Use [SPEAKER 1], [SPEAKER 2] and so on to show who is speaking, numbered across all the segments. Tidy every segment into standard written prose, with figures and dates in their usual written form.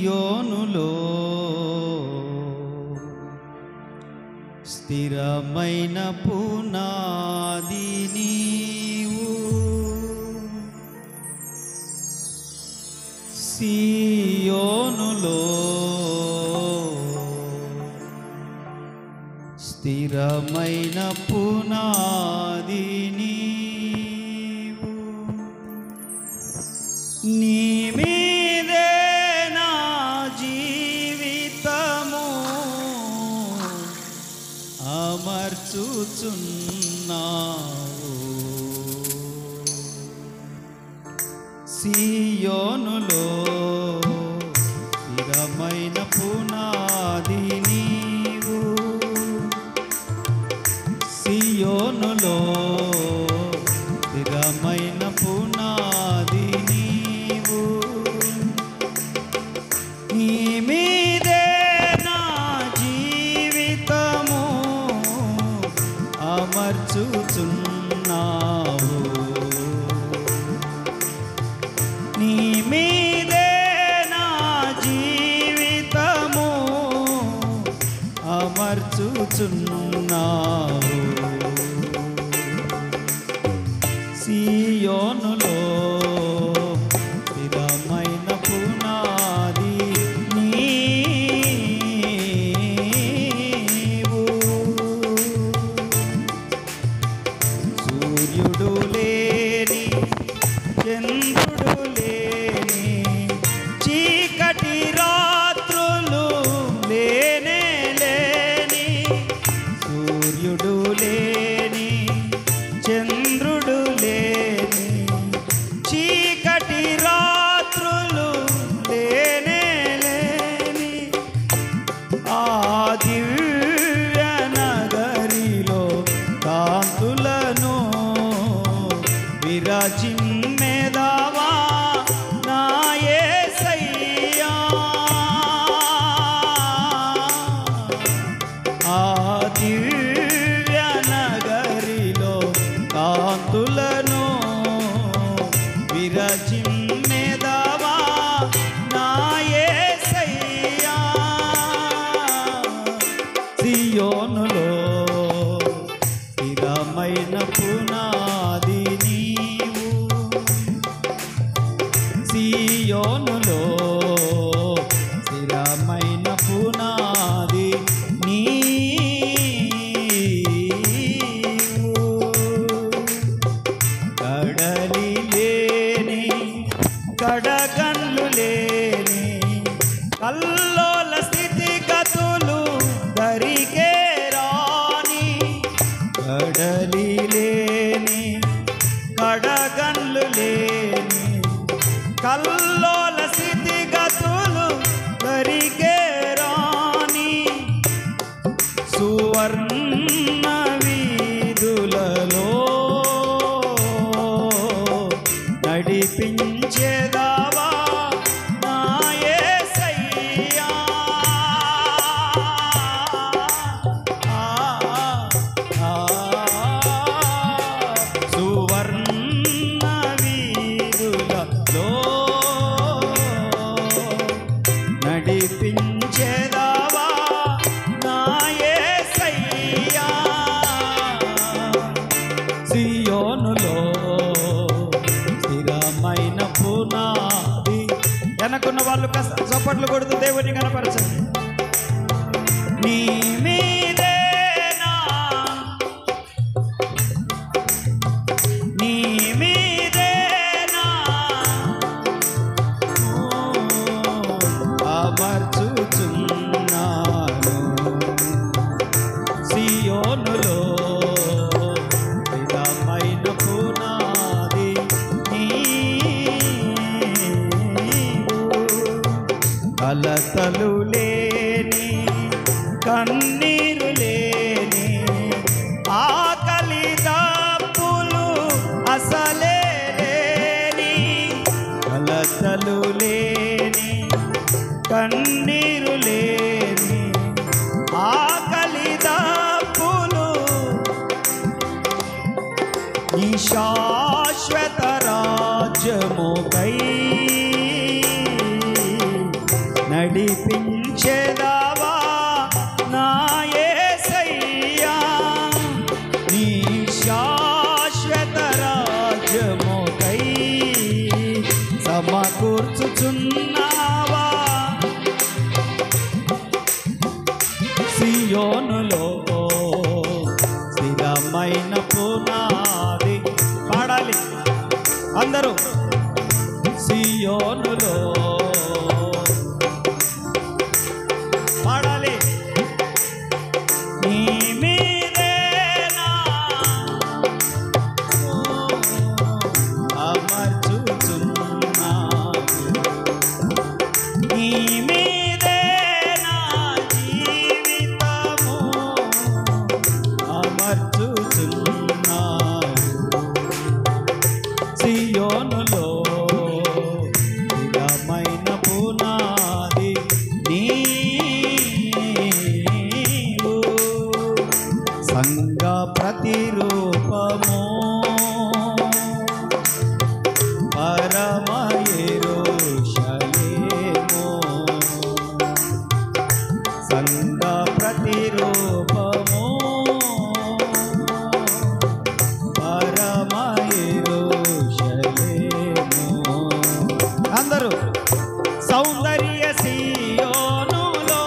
[SPEAKER 1] సియోనులో స్థిరమైన పునాది నీవు, సియోనులో స్థిరమైన పునాది నీవు, నీ మీదే నా జీవితము అమర్చుచున్నావు, సియోనులో స్థిరమైన పునాది నీవు, సియోనులో స్థిరమైన పునాది నీవు, నీ మీదే నా జీవితము అమర్చుచున్నావు, నీ మీదే నా జీవితము అమర్చుచున్నావు, సియోనులో స్థిరమైన పునాది నీవు, సూర్యుడు లేని చంద్రుడు లేని చీకటి రాత్రులు లేనే లేని, సూర్యుడు లేని చంద్రుడు లేని చీకటి రాత్రులు లేనే లేని, ఆ దివ్య నగరిలో కాంతులను విరజిమ్మెదావా నా యేసయ్యా, ఆ దివ్య నగరిలో కాంతులను విరజిమ్మెదావా నా యేసయ్యా, సియోనులో స్థిరమైన పునాది నీవు, సియోనులో స్థిరమైన పునాది నీవు, కడలి లేని కడగండ్లు లేని కల్లోల స్థితిగతులు దరికే రాని, కడలి లేని కడగండ్లు లేని కల్లోల స్థితిగతులు దరికే రాని, సువర్ణ వీధులలో నడిపించేదావా నా యేసయ్యా, సువర్ణ వీధులలో నడిపించేదావా నా యేసయ్యా, సియోనులో స్థిరమైన పునాది. వెనకున్న వాళ్ళు కాస్త చప్పట్లు కొడుతూ దేవుని కనపరచండి. నీ మీదేనా, నీ మీదేనా అమర్చుచున్నాను, సియోనులో స్థిరమైన పునాది నీవు, కలతలు లేని కన్నీరు లేని ఆకలి దప్పులు అసలే లేని, కలతలు లేని కన్నీరు లేని ఆకలి దప్పులు, నీ శాశ్వత రాజ్యముకై నడిపించేదావా నా యేసయ్యా నీ శాశ్వత రాజ్యముకై సమకూర్చుచున్నావా సియోనులో స్థిరమైన పునాది పాడాలి అందరూ సియోనులో పాడాలి నీ మీదేనా అమర్చుచున్నా నీ మీదేనా జీవితము అమర్చుచున్నా సియోనులో స్థిరమైన పునాది నీవు సంఘ ప్రతిరూపము పరమ యెరూషలేము సంఘ ప్రతిరూపము పరమ యెరూషలేము అందరూ సౌందర్య సియోనులో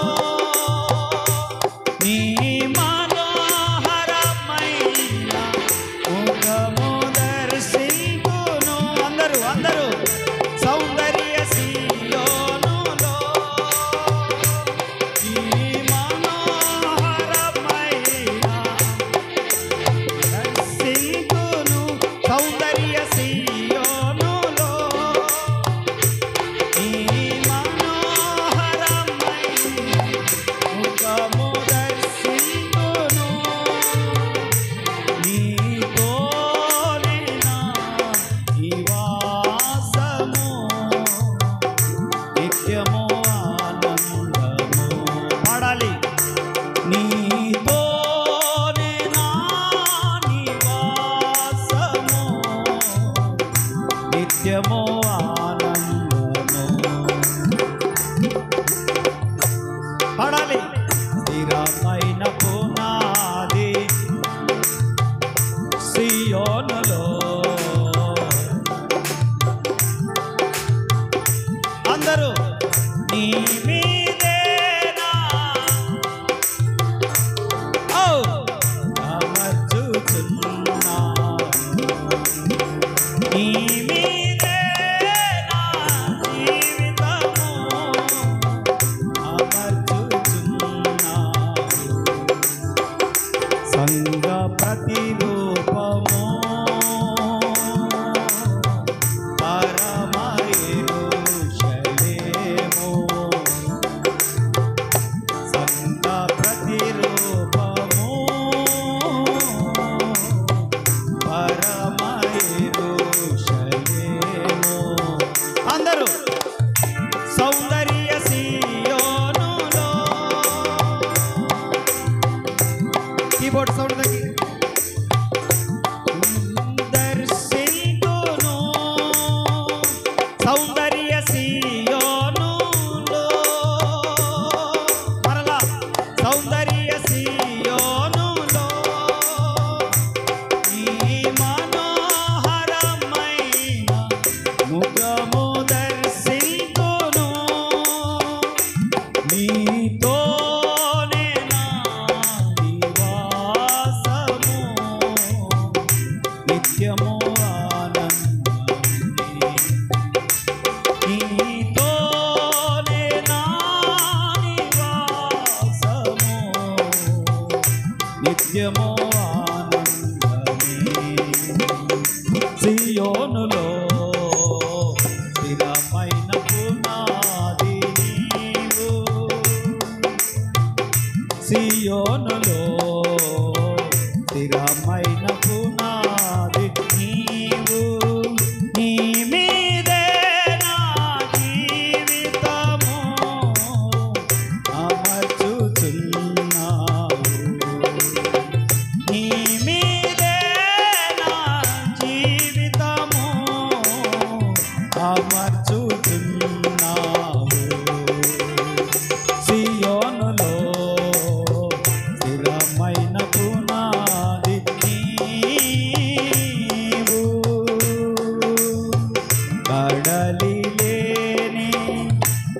[SPEAKER 1] నీ మనోహరమైన ముఖము దర్శించును అందరూ అందరూ సౌందర్య సియోనులో నీ మనోహరమైన దర్శించును సౌందర్య సియోనులో నీ మనోహరమైన ముఖము దర్శించును నీతోనే నా నివాసము నిత్యము ఆనందము పాడాలి నీతోనే నా నివాసము నిత్యము ఆనందము పాడాలి స్థిరమైన పునాది సియోనులో అందరూ నీ మీదేనా ఓ అమర్చుచున్నా నీ మీదేనా జీవితము అమర్చుచున్నా సంఘ ప్రతిరూపము పరమ యెరూషలేము సంఘ ప్రతిరూపము పరమ యెరూషలేము అందరూ సౌందర్య సియోనులో కీబోర్డ్ సౌండ్ తగ్గి దర్శించును సౌందర్య సియోనులో మరలా సౌందర్య సియోనులో ఈ మనోహరమైన ముఖము దర్శించును నీతోనే నా నివాసము నిత్యము ఆనందమే నీతోనే నా నివాసము నిత్యము ఆనందమే సియోనులో స్థిరమైన పునాది నీవు సియోనులో స్థిరమైన పునాది నీవు నీ మీదే నా జీవితము అమర్చుచున్నావు నీ మీదే నా జీవితము అమర్చుచున్నావు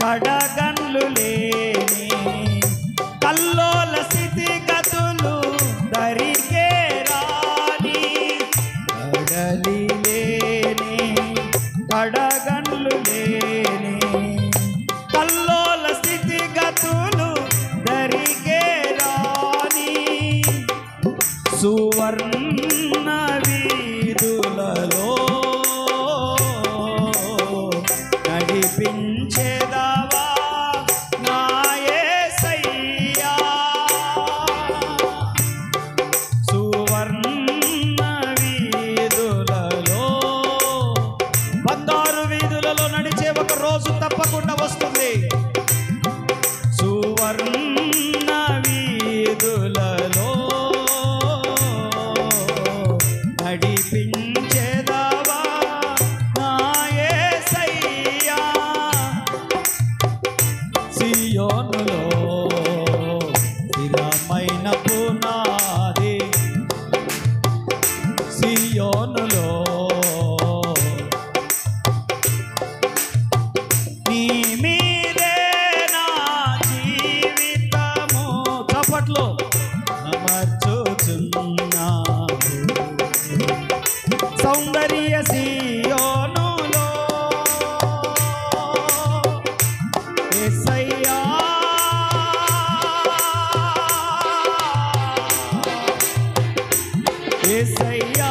[SPEAKER 1] కడగన్లు లేని కల్లోల స్థితిగతులు దరికే రాని కడలి లేని కడగన్లు లేని కల్లోల స్థితిగతులు దరికే రాని సువర్ణ వీధులలో నడిపించేదావా నా యేసయ్యా సువర్ణ వీధులలో బంగారు వీధులలో నడిచే ఒక రోజు తప్పకుండా వస్తుంది సువర్ణ వీధులలో నడిపించేదావా నా యేసయ్యా సియోనులో స్థిరమైన పునాది సియోనులో నీ మీదే నా జీవితము చప్పట్లో అమర్చుచున్నాను సౌందర్య సియోనులో యేసయ్యా యేసయ్యా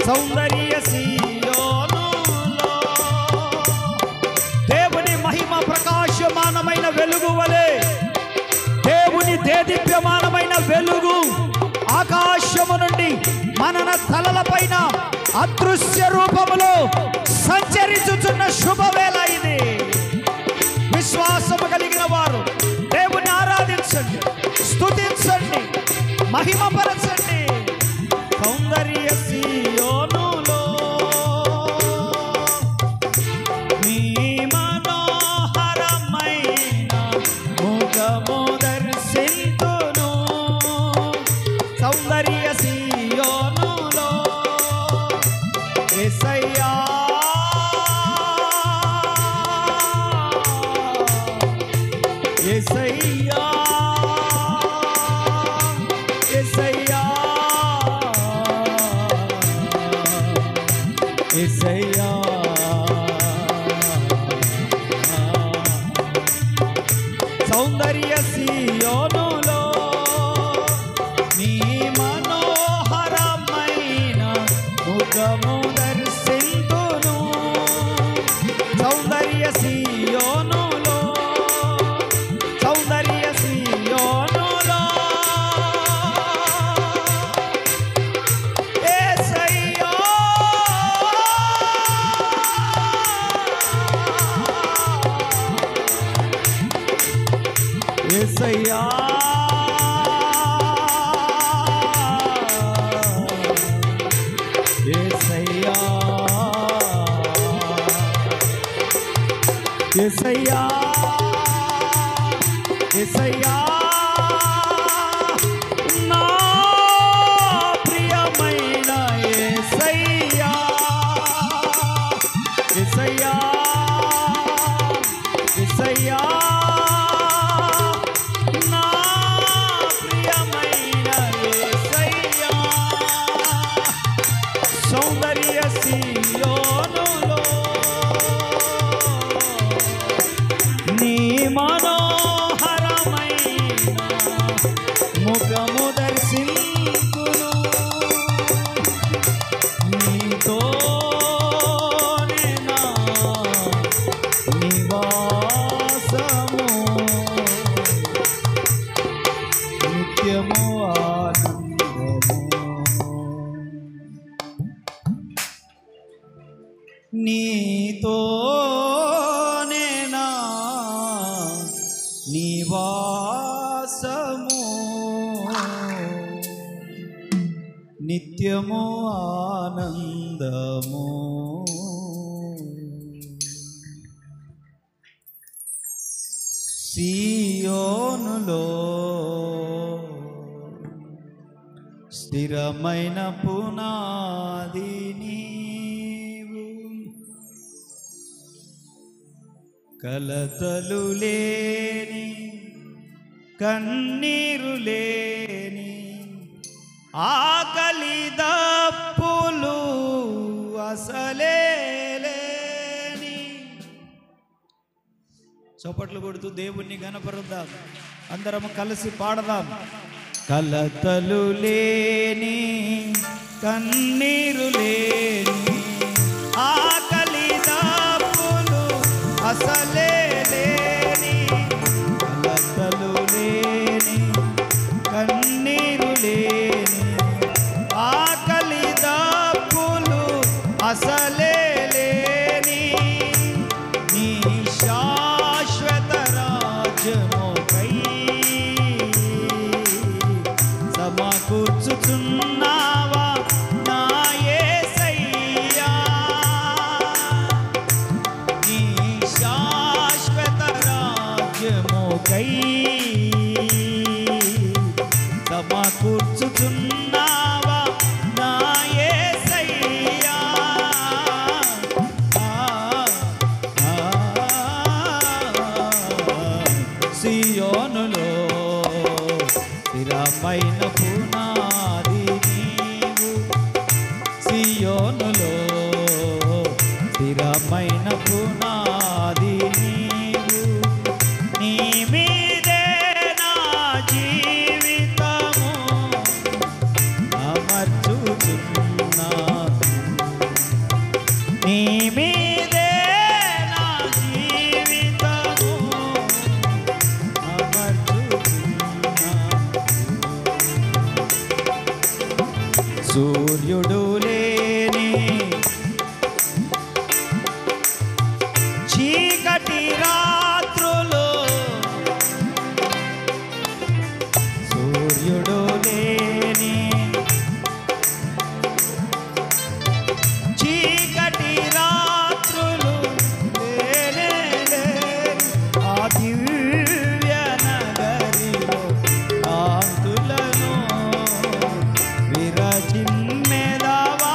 [SPEAKER 1] సౌందర్య సియోనులో దేవుని మహిమ ప్రకాశమానమైన వెలుగు వలె దేవుని దేదీప్యమానమైన వెలుగు ఆకాశము నుండి మన తలలపైన అదృశ్య రూపములో సంచరించుచున్న శుభవేళ ఇది విశ్వాసము కలిగిన వారు దేవుని ఆరాధించండి స్తుతించండి మహిమపరచండి సౌందర్య సియోనులో నీ మనోహరమైన ముఖము దర్శింతును సౌందర్య సియోనులో యేసయ్యా యేసయ్యా యేసయ్యా యేసయ్యా సౌందర్య సియోనులో నీ మనోహరమైన ముఖము దర్శింతును సౌందర్య సియోనులో సౌందర్య సియోనులో యేసయ్యా యేసయ్యా యేసయ్యా యేసయ్యా యేసయ్యా నా ప్రియమైన యేసయ్యా యేసయ్యా యేసయ్యా నా ప్రియమైన యేసయ్యా సౌందర్య సియోనులో నీ మనోహరమైన ముఖము దర్శింతును నీతోనే నా నివాసము నిత్యము ఆనందము నీతోనే నా నివాసము నిత్యము ఆనందము సియోనులో స్థిరమైన పునాది నీవు కలతలు లేని కన్నీరు లేని ఆకలి దప్పులు అసలే లేని. చప్పట్లు కొడుతూ దేవుణ్ణి గణపరుద్దాం, అందరం కలిసి పాడదాం. కలతలు లేని కన్నీరు లేని ఆకలి దప్పులు అసలే లేని, కలతలు లేని కన్నీరు లేని ఆకలి దప్పులు అసలే లేని, నీ శాశ్వత రాజ్యముకై సమకూర్చుచున్నావా నా యేసయ్యా. నీ శాశ్వత రాజ్యముకై సమకూర్చుచున్నావా నా యేసయ్యా. సియోనులో స్థిరమైన పునాది నీవు, సియోనులో స్థిరమైన పునాది నీవు, నీ మీదే నా జీవితము అమర్చుచున్నాను, నీ మీదే నా జీవితము అమర్చుచున్నాను. సూర్యుడు లేని చీకటి రాత్రులు, సూర్యుడు లేని చీకటి రాత్రులు లేనే లేని ఆ దివ్య నగరిలో కాంతులను విరచిమ్మెదవా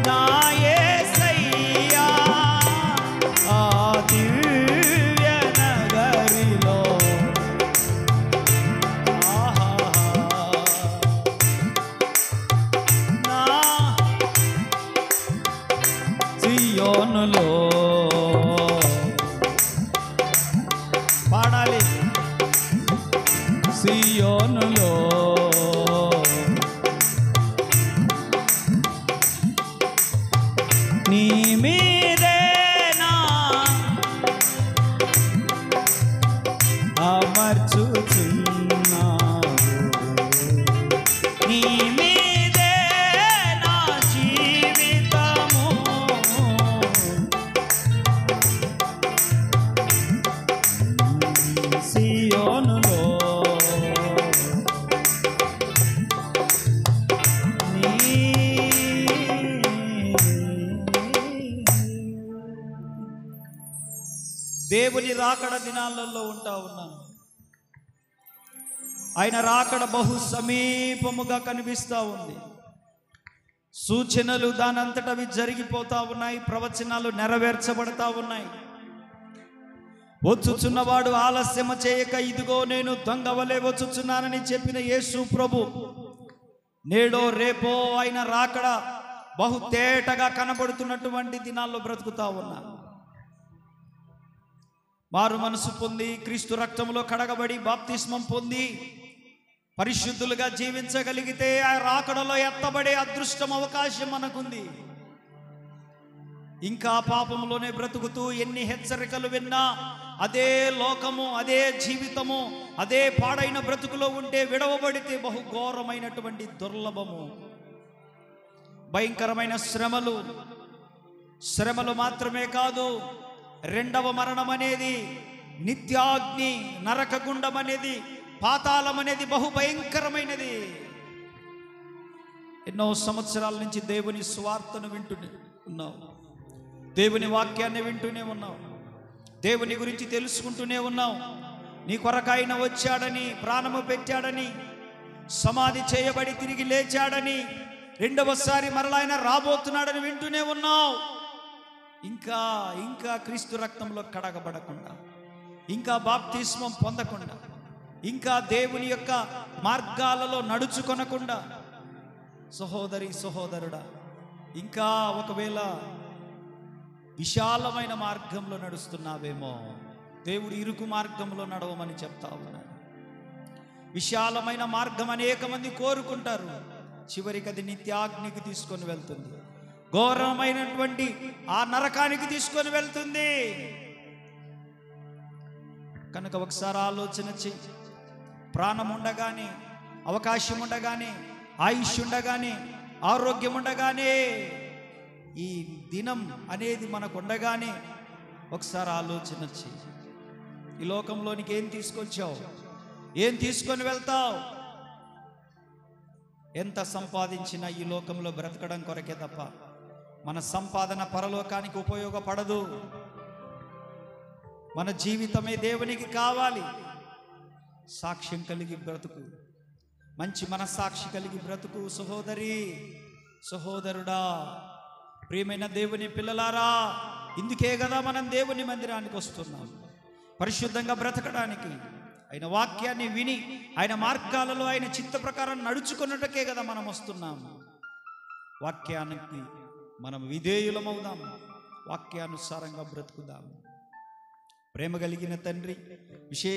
[SPEAKER 1] నా యేసయ్యా. ఆ దివ్య నగరిలో నా సియోనులో పాడాలి, సియోనులో నీ మీదే నా అమర్చుచున్నావు, నీ మీదే నా జీవితము సియోనులో దేవుని రాకడ దినాలలో ఉంటా ఉన్నాను. ఆయన రాకడ బహు సమీపముగా కనిపిస్తూ ఉంది. సూచనలు దానంతటవి జరిగిపోతా ఉన్నాయి, ప్రవచనాలు నెరవేర్చబడతా ఉన్నాయి. వచ్చుచున్నవాడు ఆలస్యము చేయక ఇదిగో నేను దొంగ వలె వచ్చుచున్నానని చెప్పిన యేసు ప్రభు నేడో రేపో ఆయన రాకడ బహు తేటగా కనబడుతున్నటువంటి దినాల్లో బ్రతుకుతా ఉన్నాను. మారు మనసు పొంది క్రీస్తు రక్తంలో కడగబడి బాప్తిస్మం పొంది పరిశుద్ధులుగా జీవించగలిగితే ఆ రాకడలో ఎత్తబడే అదృష్టం అవకాశం మనకుంది. ఇంకా పాపంలోనే బ్రతుకుతూ ఎన్ని హెచ్చరికలు విన్నా అదే లోకము, అదే జీవితము, అదే పాడైన బ్రతుకులో ఉంటే విడవబడితే బహు ఘోరమైనటువంటి దుర్లభము. భయంకరమైన శ్రమలు మాత్రమే కాదు, రెండవ మరణం అనేది, నిత్యాగ్ని, నరకగుండం అనేది, పాతాళం అనేది బహు భయంకరమైనది. ఎన్నో సంవత్సరాల నుంచి దేవుని స్వార్థను వింటూనే ఉన్నావు, దేవుని వాక్యాన్ని వింటూనే ఉన్నావు, దేవుని గురించి తెలుసుకుంటూనే ఉన్నావు. నీ కొరకాయన వచ్చాడని, ప్రాణము పెట్టాడని, సమాధి చేయబడి తిరిగి లేచాడని, రెండవసారి మరలా ఆయన రాబోతున్నాడని వింటూనే ఉన్నావు. ఇంకా ఇంకా క్రీస్తు రక్తంలో కడగబడకుండా, ఇంకా బాప్తిస్మం పొందకుండా, ఇంకా దేవుని యొక్క మార్గాలలో నడుచుకొనకుండా, సహోదరి సహోదరుడా, ఇంకా ఒకవేళ విశాలమైన మార్గంలో నడుస్తున్నావేమో, దేవుడు ఇరుకు మార్గంలో నడవమని చెప్తా ఉన్నాడు. విశాలమైన మార్గం అనేక మంది కోరుకుంటారు, చివరికి అది నిత్యాగ్నికి తీసుకొని వెళ్తుంది, ఘోరమైనటువంటి ఆ నరకానికి తీసుకొని వెళ్తుంది. కనుక ఒకసారి ఆలోచన చెయ్యి. ప్రాణం ఉండగానే, అవకాశం ఉండగానే, ఆయుష్ ఉండగానే, ఆరోగ్యం ఉండగానే, ఈ దినం అనేది మనకు ఉండగానే ఒకసారి ఆలోచన చెయ్యి. ఈ లోకంలోనికి ఏం తీసుకొచ్చావు? ఏం తీసుకొని వెళ్తావు? ఎంత సంపాదించినా ఈ లోకంలో బ్రతకడం కొరకే తప్ప మన సంపాదన పరలోకానికి ఉపయోగపడదు. మన జీవితమే దేవునికి కావాలి. సాక్ష్యం కలిగి బ్రతుకు, మంచి మనస్సాక్షి కలిగి బ్రతుకు. సహోదరి సహోదరుడా, ప్రియమైన దేవుని పిల్లలారా, ఇందుకే కదా మనం దేవుని మందిరానికి వస్తున్నాం, పరిశుద్ధంగా బ్రతకడానికి. ఆయన వాక్యాన్ని విని ఆయన మార్గాలలో ఆయన చిత్త ప్రకారం నడుచుకున్నట్టుకే కదా మనం వస్తున్నాం. వాక్యానికి మనం విధేయులమవుదాం, వాక్యానుసారంగా బ్రతుకుదాం. ప్రేమ కలిగిన తండ్రి, విశేష